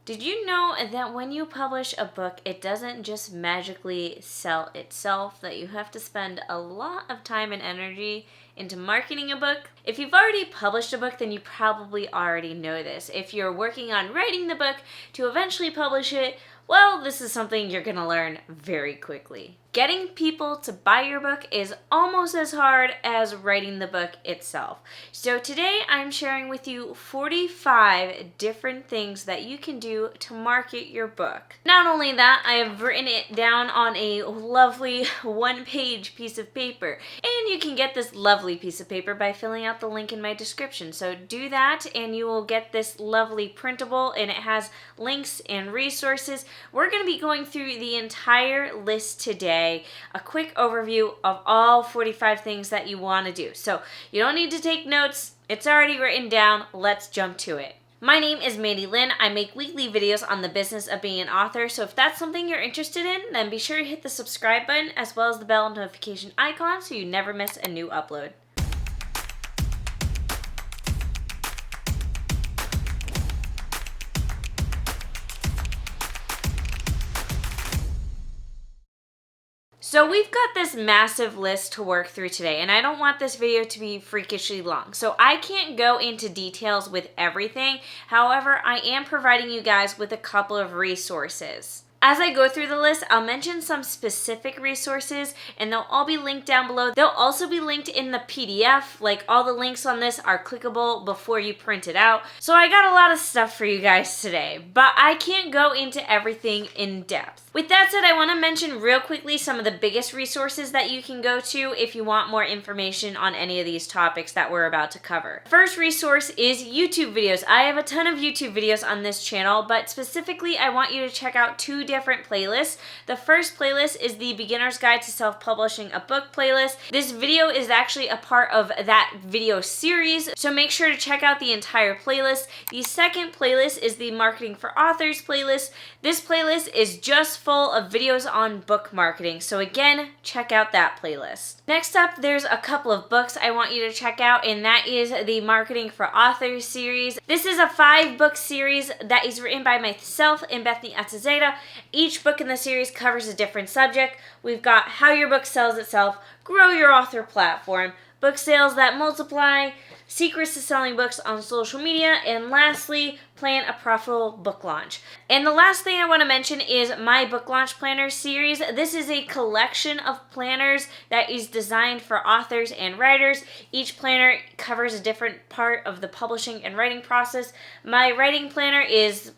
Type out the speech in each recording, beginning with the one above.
Did you know that when you publish a book, it doesn't just magically sell itself, that you have to spend a lot of time and energy into marketing a book? If you've already published a book, then you probably already know this. If you're working on writing the book to eventually publish it, well, this is something you're going to learn very quickly. Getting people to buy your book is almost as hard as writing the book itself. So today I'm sharing with you 45 different things that you can do to market your book. Not only that, I have written it down on a lovely one-page piece of paper. And you can get this lovely piece of paper by filling out the link in my description. So do that and you will get this lovely printable, and it has links and resources. We're going to be going through the entire list today. A quick overview of all 45 things that you want to do. So you don't need to take notes. It's already written down. Let's jump to it. My name is Mandi Lynn. I make weekly videos on the business of being an author. So if that's something you're interested in, then be sure to hit the subscribe button as well as the bell notification icon so you never miss a new upload. So we've got this massive list to work through today, and I don't want this video to be freakishly long. So I can't go into details with everything. However, I am providing you guys with a couple of resources. As I go through the list, I'll mention some specific resources and they'll all be linked down below. They'll also be linked in the PDF. Like, all the links on this are clickable before you print it out. So I got a lot of stuff for you guys today, but I can't go into everything in depth. With that said, I want to mention real quickly some of the biggest resources that you can go to if you want more information on any of these topics that we're about to cover. First resource is YouTube videos. I have a ton of YouTube videos on this channel, but specifically I want you to check out two different playlists. The first playlist is the Beginner's Guide to Self-Publishing a Book playlist. This video is actually a part of that video series, so make sure to check out the entire playlist. The second playlist is the Marketing for Authors playlist. This playlist is just full of videos on book marketing, so again, check out that playlist. Next up, there's a couple of books I want you to check out, and that is the Marketing for Authors series. This is a 5-book series that is written by myself and Bethany Atazeta. Each book in the series covers a different subject. We've got how your book sells itself, grow your author platform, book sales that multiply, secrets to selling books on social media, and lastly, plan a profitable book launch. And the last thing I want to mention is my book launch planner series. This is a collection of planners that is designed for authors and writers. Each planner covers a different part of the publishing and writing process. My writing planner is,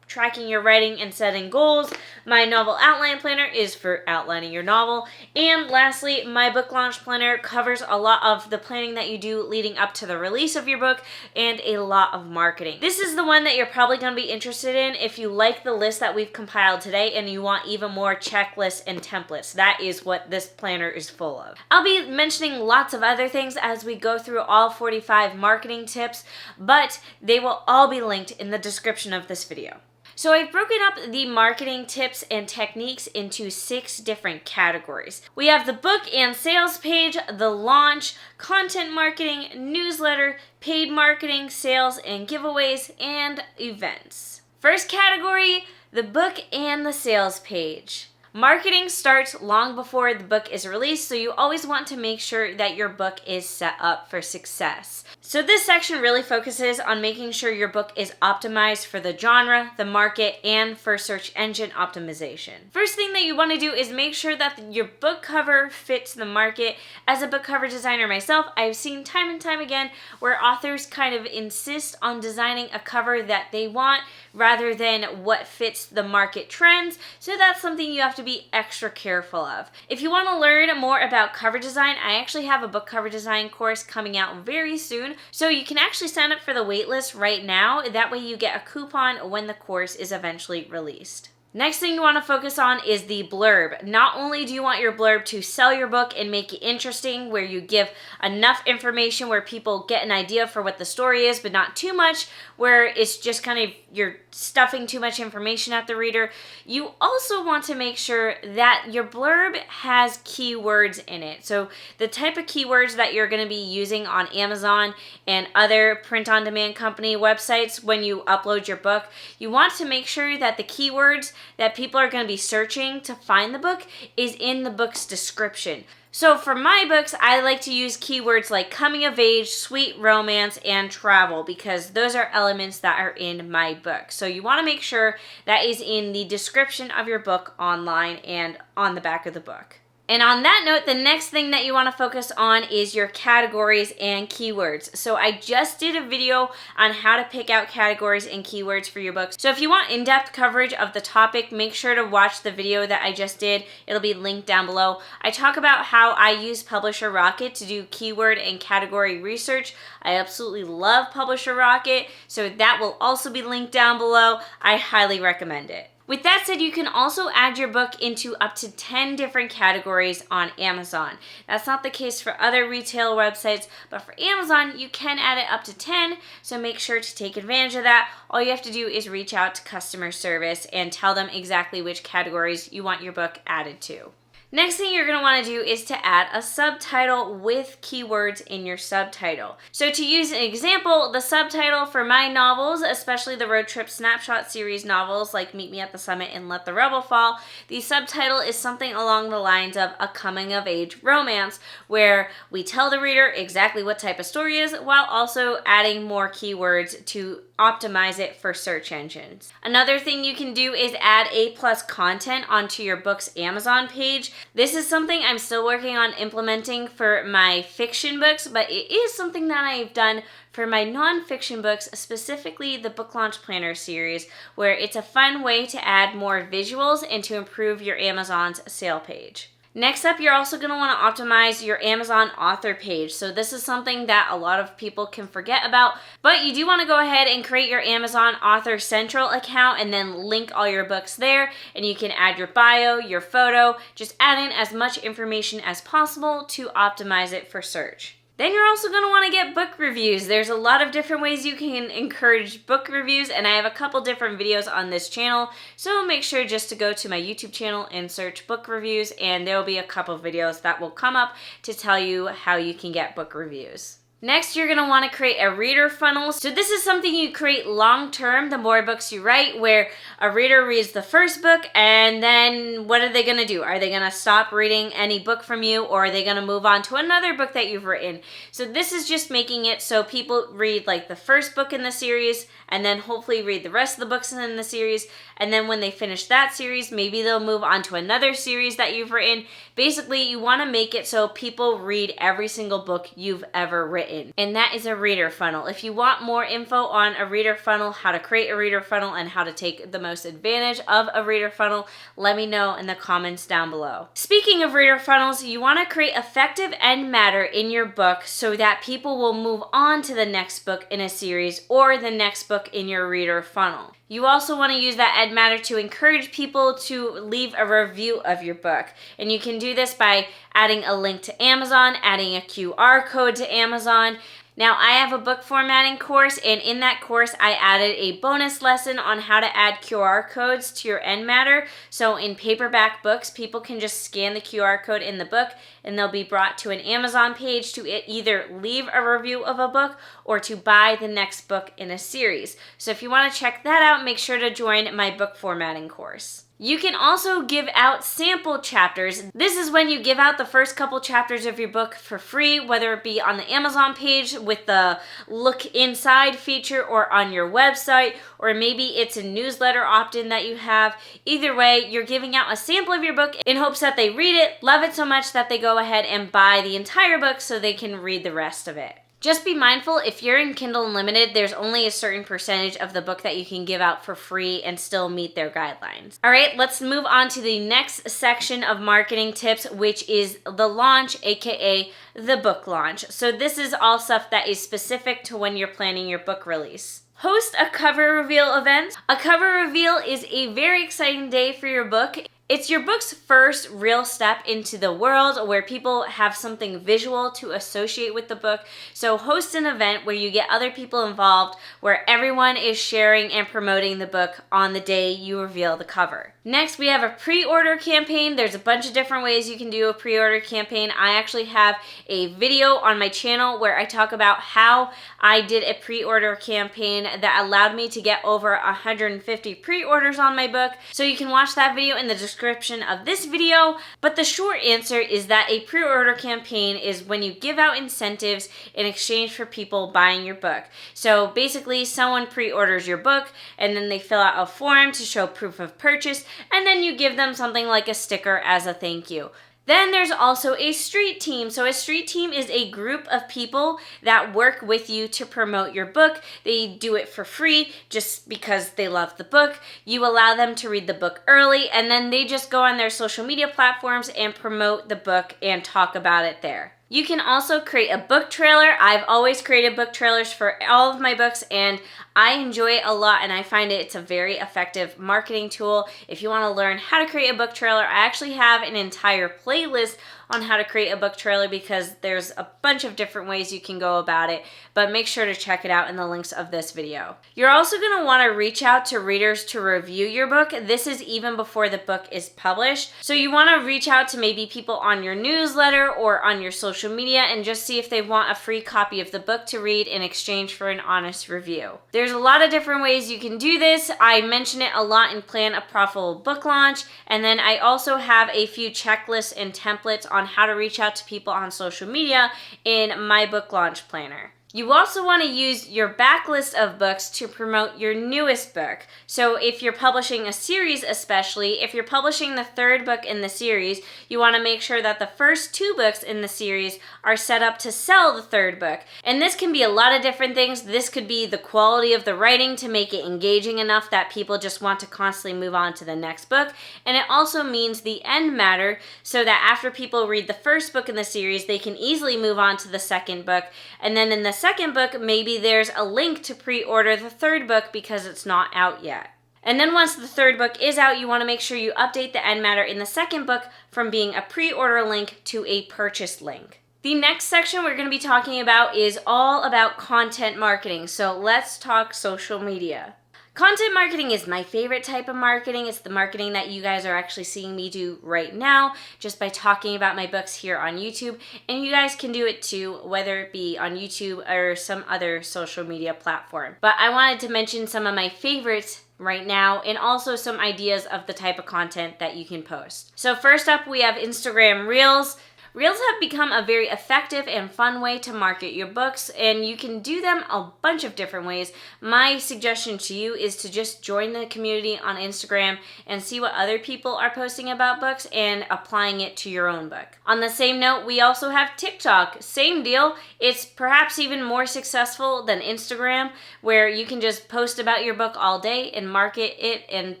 tracking your writing and setting goals. My novel outline planner is for outlining your novel. And lastly, my book launch planner covers a lot of the planning that you do leading up to the release of your book and a lot of marketing. This is the one that you're probably going to be interested in if you like the list that we've compiled today and you want even more checklists and templates. That is what this planner is full of. I'll be mentioning lots of other things as we go through all 45 marketing tips, but they will all be linked in the description of this video. So I've broken up the marketing tips and techniques into 6 different categories. We have the book and sales page, the launch, content marketing, newsletter, paid marketing, sales and giveaways, and events. First category, the book and the sales page. Marketing starts long before the book is released, so you always want to make sure that your book is set up for success. So this section really focuses on making sure your book is optimized for the genre, the market, and for search engine optimization. First thing that you want to do is make sure that your book cover fits the market. As a book cover designer myself, I've seen time and time again where authors kind of insist on designing a cover that they want rather than what fits the market trends, so that's something you have to be extra careful of. If you want to learn more about cover design, I actually have a book cover design course coming out very soon, so you can actually sign up for the waitlist right now. That way you get a coupon when the course is eventually released. Next thing you want to focus on is the blurb. Not only do you want your blurb to sell your book and make it interesting, where you give enough information where people get an idea for what the story is, but not too much, where it's just kind of you're stuffing too much information at the reader. You also want to make sure that your blurb has keywords in it. So the type of keywords that you're going to be using on Amazon and other print-on-demand company websites when you upload your book, you want to make sure that the keywords that people are going to be searching to find the book is in the book's description. So for my books, I like to use keywords like coming of age, sweet romance, and travel, because those are elements that are in my book. So you want to make sure that is in the description of your book online and on the back of the book. And on that note, the next thing that you want to focus on is your categories and keywords. So I just did a video on how to pick out categories and keywords for your books. So if you want in-depth coverage of the topic, make sure to watch the video that I just did. It'll be linked down below. I talk about how I use Publisher Rocket to do keyword and category research. I absolutely love Publisher Rocket, so that will also be linked down below. I highly recommend it. With that said, you can also add your book into up to 10 different categories on Amazon. That's not the case for other retail websites, but for Amazon, you can add it up to 10, so make sure to take advantage of that. All you have to do is reach out to customer service and tell them exactly which categories you want your book added to. Next thing you're going to want to do is to add a subtitle with keywords in your subtitle. So to use an example, the subtitle for my novels, especially the Road Trip Snapshot series novels like Meet Me at the Summit and Let the Rebel Fall, the subtitle is something along the lines of a coming-of-age romance, where we tell the reader exactly what type of story it is while also adding more keywords to optimize it for search engines. Another thing you can do is add A+ content onto your book's Amazon page. This is something I'm still working on implementing for my fiction books, but it is something that I've done for my nonfiction books, specifically the Book Launch Planner series, where it's a fun way to add more visuals and to improve your Amazon's sale page. Next up, you're also going to want to optimize your Amazon author page. So this is something that a lot of people can forget about, but you do want to go ahead and create your Amazon Author Central account and then link all your books there, and you can add your bio, your photo, just add in as much information as possible to optimize it for search. Then you're also going to want to get book reviews. There's a lot of different ways you can encourage book reviews, and I have a couple different videos on this channel, so make sure just to go to my YouTube channel and search book reviews, and there will be a couple videos that will come up to tell you how you can get book reviews. Next, you're going to want to create a reader funnel. So this is something you create long term, the more books you write, where a reader reads the first book and then what are they going to do? Are they going to stop reading any book from you, or are they going to move on to another book that you've written? So this is just making it so people read like the first book in the series and then hopefully read the rest of the books in the series, and then when they finish that series, maybe they'll move on to another series that you've written. Basically, you want to make it so people read every single book you've ever written, and that is a reader funnel. If you want more info on a reader funnel, how to create a reader funnel, and how to take the most advantage of a reader funnel, let me know in the comments down below. Speaking of reader funnels, you want to create effective end matter in your book so that people will move on to the next book in a series or the next book in your reader funnel. You also want to use that end matter to encourage people to leave a review of your book. And you can do this by adding a link to Amazon, adding a QR code to Amazon. Now, I have a book formatting course, and in that course, I added a bonus lesson on how to add QR codes to your end matter. So in paperback books, people can just scan the QR code in the book, and they'll be brought to an Amazon page to either leave a review of a book or to buy the next book in a series. So if you want to check that out, make sure to join my book formatting course. You can also give out sample chapters. This is when you give out the first couple chapters of your book for free, whether it be on the Amazon page with the look inside feature, or on your website, or maybe it's a newsletter opt-in that you have. Either way, you're giving out a sample of your book in hopes that they read it, love it so much that they go ahead and buy the entire book so they can read the rest of it. Just be mindful, if you're in Kindle Unlimited, there's only a certain percentage of the book that you can give out for free and still meet their guidelines. All right, let's move on to the next section of marketing tips, which is the launch, aka the book launch. So this is all stuff that is specific to when you're planning your book release. Host a cover reveal event. A cover reveal is a very exciting day for your book. It's your book's first real step into the world where people have something visual to associate with the book. So host an event where you get other people involved, where everyone is sharing and promoting the book on the day you reveal the cover. Next, we have a pre-order campaign. There's a bunch of different ways you can do a pre-order campaign. I actually have a video on my channel where I talk about how I did a pre-order campaign that allowed me to get over 150 pre-orders on my book. So you can watch that video in the description of this video. But the short answer is that a pre-order campaign is when you give out incentives in exchange for people buying your book. So basically, someone pre-orders your book and then they fill out a form to show proof of purchase, and then you give them something like a sticker as a thank you. Then there's also a street team. So a street team is a group of people that work with you to promote your book. They do it for free just because they love the book. You allow them to read the book early, and then they just go on their social media platforms and promote the book and talk about it there. You can also create a book trailer. I've always created book trailers for all of my books, and I enjoy it a lot, and I find it's a very effective marketing tool. If you want to learn how to create a book trailer, I actually have an entire playlist on how to create a book trailer because there's a bunch of different ways you can go about it, but make sure to check it out in the links of this video. You're also going to want to reach out to readers to review your book. This is even before the book is published. So you want to reach out to maybe people on your newsletter or on your social media and just see if they want a free copy of the book to read in exchange for an honest review. There's a lot of different ways you can do this. I mention it a lot in Plan a Profitable Book Launch, and then I also have a few checklists and templates on how to reach out to people on social media in my book launch planner. You also want to use your backlist of books to promote your newest book. So if you're publishing a series, especially, if you're publishing the third book in the series, you want to make sure that the first two books in the series are set up to sell the third book. And this can be a lot of different things. This could be the quality of the writing to make it engaging enough that people just want to constantly move on to the next book. And it also means the end matter, so that after people read the first book in the series, they can easily move on to the second book. And then in the second book, maybe there's a link to pre-order the third book because it's not out yet. And then once the third book is out, you want to make sure you update the end matter in the second book from being a pre-order link to a purchase link. The next section we're going to be talking about is all about content marketing. So let's talk social media. Content marketing is my favorite type of marketing. It's the marketing that you guys are actually seeing me do right now just by talking about my books here on YouTube. And you guys can do it too, whether it be on YouTube or some other social media platform. But I wanted to mention some of my favorites right now and also some ideas of the type of content that you can post. So first up, we have Instagram Reels. Reels have become a very effective and fun way to market your books, and you can do them a bunch of different ways. My suggestion to you is to just join the community on Instagram and see what other people are posting about books and applying it to your own book. On the same note, we also have TikTok. Same deal. It's perhaps even more successful than Instagram, where you can just post about your book all day and market it, and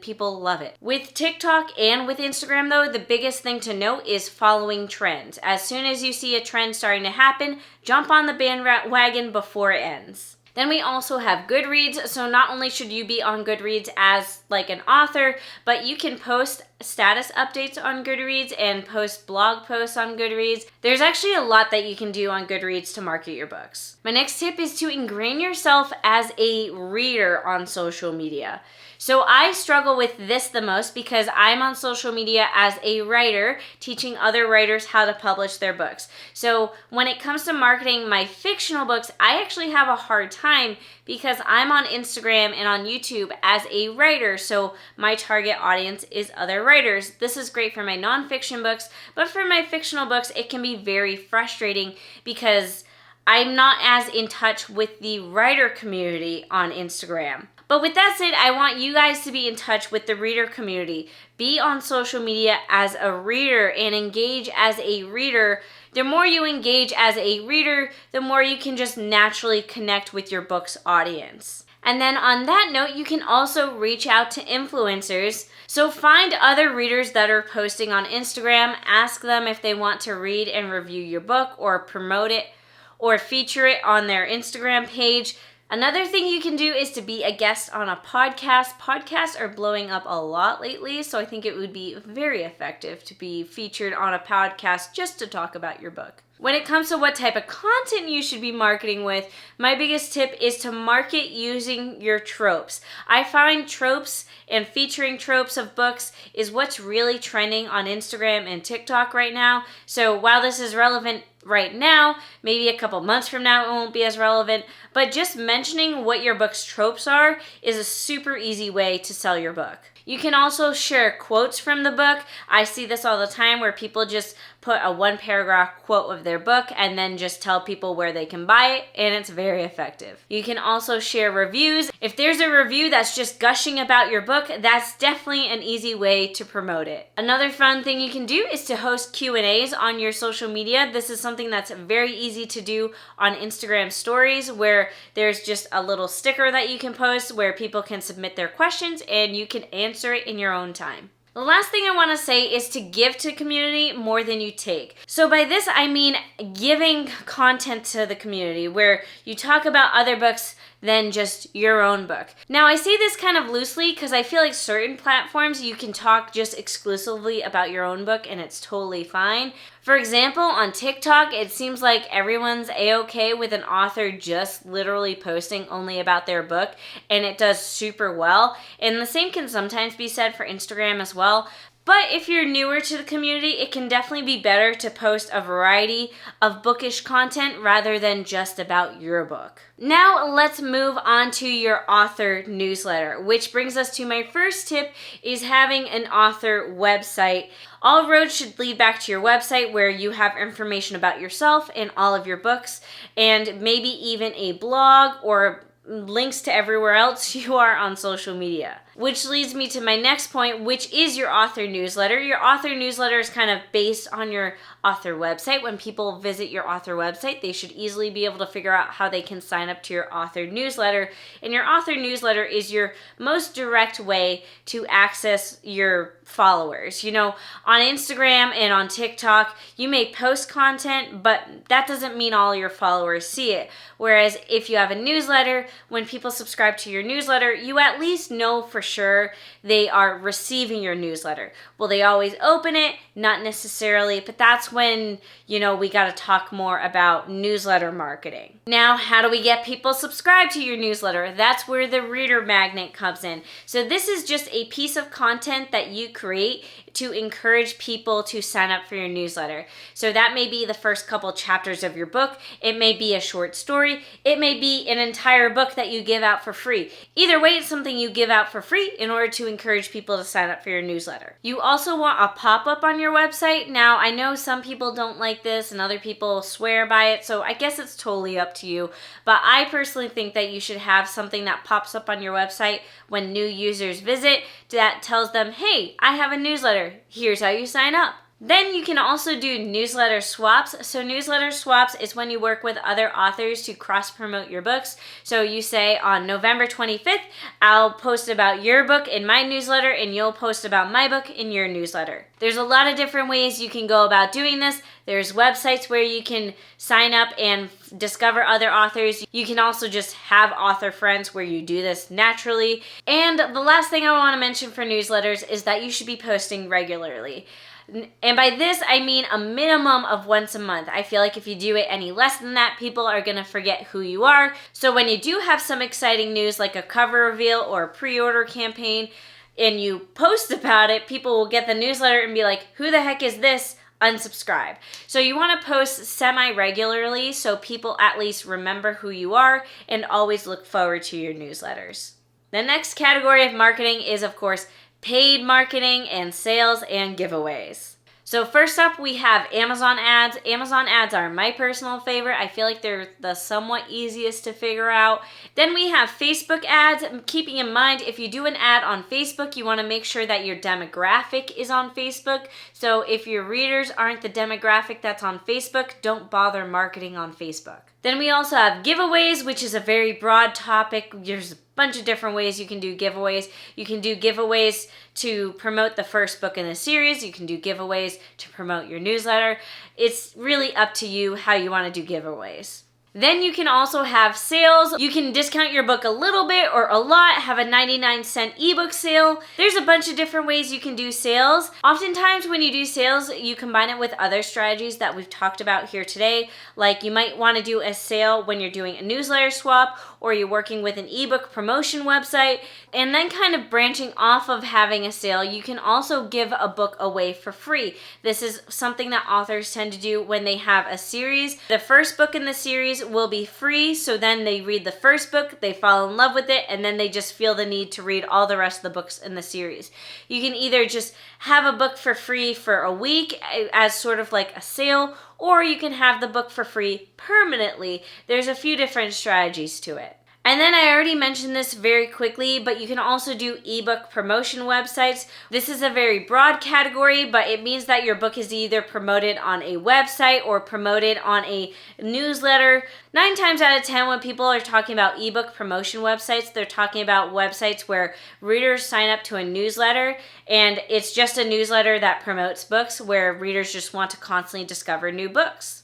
people love it. With TikTok and with Instagram, though, the biggest thing to note is following trends. As soon as you see a trend starting to happen, jump on the bandwagon before it ends. Then we also have Goodreads. So not only should you be on Goodreads as like an author, but you can post status updates on Goodreads and post blog posts on Goodreads. There's actually a lot that you can do on Goodreads to market your books. My next tip is to ingrain yourself as a reader on social media. So I struggle with this the most because I'm on social media as a writer, teaching other writers how to publish their books. So when it comes to marketing my fictional books, I actually have a hard time because I'm on Instagram and on YouTube as a writer, so my target audience is other writers. This is great for my nonfiction books, but for my fictional books, it can be very frustrating because I'm not as in touch with the writer community on Instagram. But with that said, I want you guys to be in touch with the reader community. Be on social media as a reader and engage as a reader. The more you engage as a reader, the more you can just naturally connect with your book's audience. And then on that note, you can also reach out to influencers. So find other readers that are posting on Instagram, ask them if they want to read and review your book or promote it or feature it on their Instagram page. Another thing you can do is to be a guest on a podcast. Podcasts are blowing up a lot lately, so I think it would be very effective to be featured on a podcast just to talk about your book. When it comes to what type of content you should be marketing with, my biggest tip is to market using your tropes. I find tropes and featuring tropes of books is what's really trending on Instagram and TikTok right now. So while this is relevant right now, maybe a couple months from now it won't be as relevant, but just mentioning what your book's tropes are is a super easy way to sell your book. You can also share quotes from the book. I see this all the time where people just put a one paragraph quote of their book and then just tell people where they can buy it, and it's very effective. You can also share reviews. If there's a review that's just gushing about your book, that's definitely an easy way to promote it. Another fun thing you can do is to host Q&As on your social media. This is something that's very easy to do on Instagram stories, where there's just a little sticker that you can post where people can submit their questions and you can answer it in your own time. The last thing I want to say is to give to community more than you take. So by this, I mean giving content to the community where you talk about other books than just your own book. Now, I say this kind of loosely because I feel like certain platforms you can talk just exclusively about your own book and it's totally fine. For example, on TikTok, it seems like everyone's a-okay with an author just literally posting only about their book, and it does super well. And the same can sometimes be said for Instagram as well. But if you're newer to the community, it can definitely be better to post a variety of bookish content rather than just about your book. Now let's move on to your author newsletter, which brings us to my first tip is having an author website. All roads should lead back to your website where you have information about yourself and all of your books, and maybe even a blog or links to everywhere else you are on social media. Which leads me to my next point, which is your author newsletter. Your author newsletter is kind of based on your author website. When people visit your author website, they should easily be able to figure out how they can sign up to your author newsletter. And your author newsletter is your most direct way to access your followers. You know, on Instagram and on TikTok, you may post content, but that doesn't mean all your followers see it. Whereas if you have a newsletter, when people subscribe to your newsletter, you at least know for sure they are receiving your newsletter. Will they always open it? Not necessarily, but that's when, we got to talk more about newsletter marketing. Now, how do we get people subscribed to your newsletter? That's where the reader magnet comes in. So this is just a piece of content that you create to encourage people to sign up for your newsletter. So that may be the first couple chapters of your book. It may be a short story. It may be an entire book that you give out for free. Either way, it's something you give out for free in order to encourage people to sign up for your newsletter. You also want a pop-up on your website. Now, I know some people don't like this and other people swear by it, so I guess it's totally up to you. But I personally think that you should have something that pops up on your website when new users visit that tells them, hey, I have a newsletter. Here's how you sign up. Then you can also do newsletter swaps. So newsletter swaps is when you work with other authors to cross-promote your books. So you say on November 25th, I'll post about your book in my newsletter and you'll post about my book in your newsletter. There's a lot of different ways you can go about doing this. There's websites where you can sign up and discover other authors. You can also just have author friends where you do this naturally. And the last thing I want to mention for newsletters is that you should be posting regularly. And by this, I mean a minimum of once a month. I feel like if you do it any less than that, people are going to forget who you are. So when you do have some exciting news like a cover reveal or a pre-order campaign and you post about it, people will get the newsletter and be like, who the heck is this? Unsubscribe. So you want to post semi-regularly so people at least remember who you are and always look forward to your newsletters. The next category of marketing is, of course, paid marketing and sales and giveaways. So first up, we have Amazon ads. Amazon ads are my personal favorite. I feel like they're the somewhat easiest to figure out. Then we have Facebook ads. Keeping in mind, if you do an ad on Facebook, you want to make sure that your demographic is on Facebook. So if your readers aren't the demographic that's on Facebook, don't bother marketing on Facebook. Then we also have giveaways, which is a very broad topic. There's a bunch of different ways you can do giveaways. You can do giveaways to promote the first book in the series. You can do giveaways to promote your newsletter. It's really up to you how you want to do giveaways. Then you can also have sales. You can discount your book a little bit or a lot, have a 99-cent ebook sale. There's a bunch of different ways you can do sales. Oftentimes when you do sales, you combine it with other strategies that we've talked about here today. Like you might want to do a sale when you're doing a newsletter swap, or you're working with an ebook promotion website. And then kind of branching off of having a sale, you can also give a book away for free. This is something that authors tend to do when they have a series. The first book in the series will be free, so then they read the first book, they fall in love with it, and then they just feel the need to read all the rest of the books in the series. You can either just have a book for free for a week as sort of like a sale, or you can have the book for free permanently. There's a few different strategies to it. And then I already mentioned this very quickly, but you can also do ebook promotion websites. This is a very broad category, but it means that your book is either promoted on a website or promoted on a newsletter. 9 times out of 10, when people are talking about ebook promotion websites, they're talking about websites where readers sign up to a newsletter, and it's just a newsletter that promotes books where readers just want to constantly discover new books.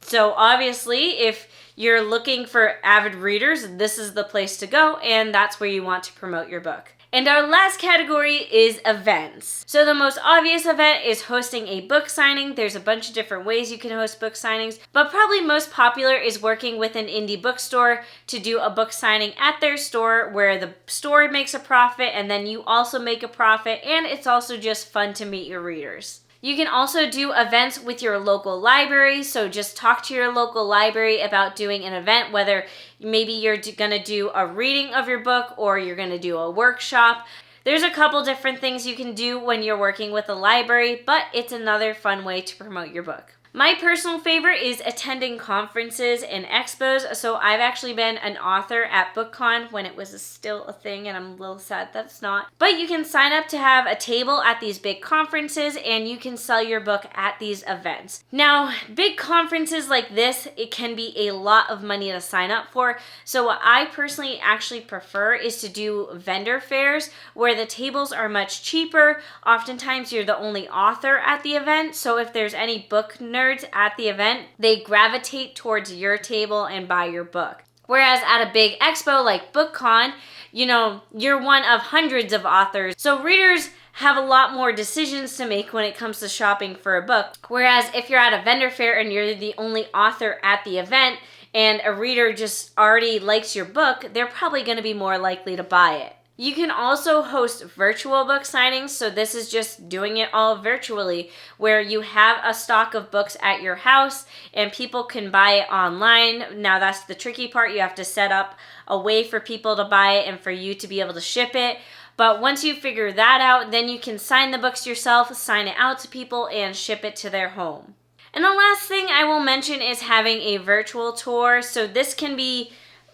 So obviously, if you're looking for avid readers, this is the place to go, and that's where you want to promote your book. And our last category is events. So the most obvious event is hosting a book signing. There's a bunch of different ways you can host book signings, but probably most popular is working with an indie bookstore to do a book signing at their store where the store makes a profit and then you also make a profit, and it's also just fun to meet your readers. You can also do events with your local library, so just talk to your local library about doing an event, whether maybe you're going to do a reading of your book or you're going to do a workshop. There's a couple different things you can do when you're working with a library, but it's another fun way to promote your book. My personal favorite is attending conferences and expos, so I've actually been an author at BookCon when it was still a thing, and I'm a little sad that it's not. But you can sign up to have a table at these big conferences, and you can sell your book at these events. Now, big conferences like this, it can be a lot of money to sign up for, so what I personally actually prefer is to do vendor fairs where the tables are much cheaper. Oftentimes, you're the only author at the event, so if there's any book nerds at the event, they gravitate towards your table and buy your book. Whereas at a big expo like BookCon, you're one of hundreds of authors. So readers have a lot more decisions to make when it comes to shopping for a book. Whereas if you're at a vendor fair and you're the only author at the event and a reader just already likes your book, they're probably going to be more likely to buy it. You can also host virtual book signings, so this is just doing it all virtually, where you have a stock of books at your house and people can buy it online. Now that's the tricky part. You have to set up a way for people to buy it and for you to be able to ship it. But once you figure that out, then you can sign the books yourself, sign it out to people, and ship it to their home. And the last thing I will mention is having a virtual tour. So this can be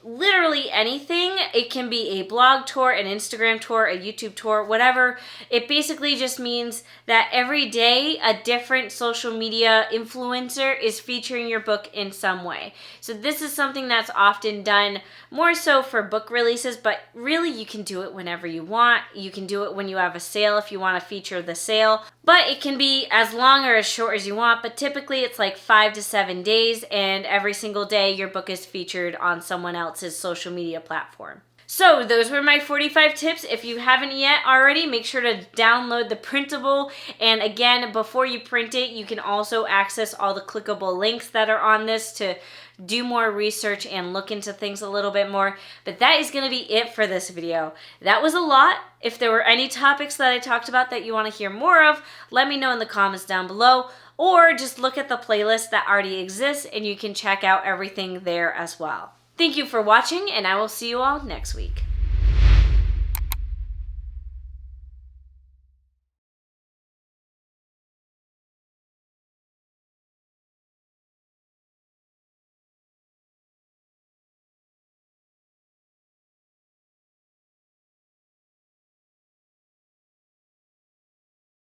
literally anything. It can be a blog tour, an Instagram tour, a YouTube tour, whatever. It basically just means that every day a different social media influencer is featuring your book in some way. So this is something that's often done more so for book releases, but really you can do it whenever you want. You can do it when you have a sale if you want to feature the sale, but it can be as long or as short as you want, but typically it's like 5 to 7 days, and every single day your book is featured on someone else's social media platform. So those were my 45 tips. If you haven't yet already, make sure to download the printable. And again, before you print it, you can also access all the clickable links that are on this to do more research and look into things a little bit more. But that is going to be it for this video. That was a lot. If there were any topics that I talked about that you want to hear more of, let me know in the comments down below, or just look at the playlist that already exists and you can check out everything there as well. Thank you for watching, and I will see you all next week.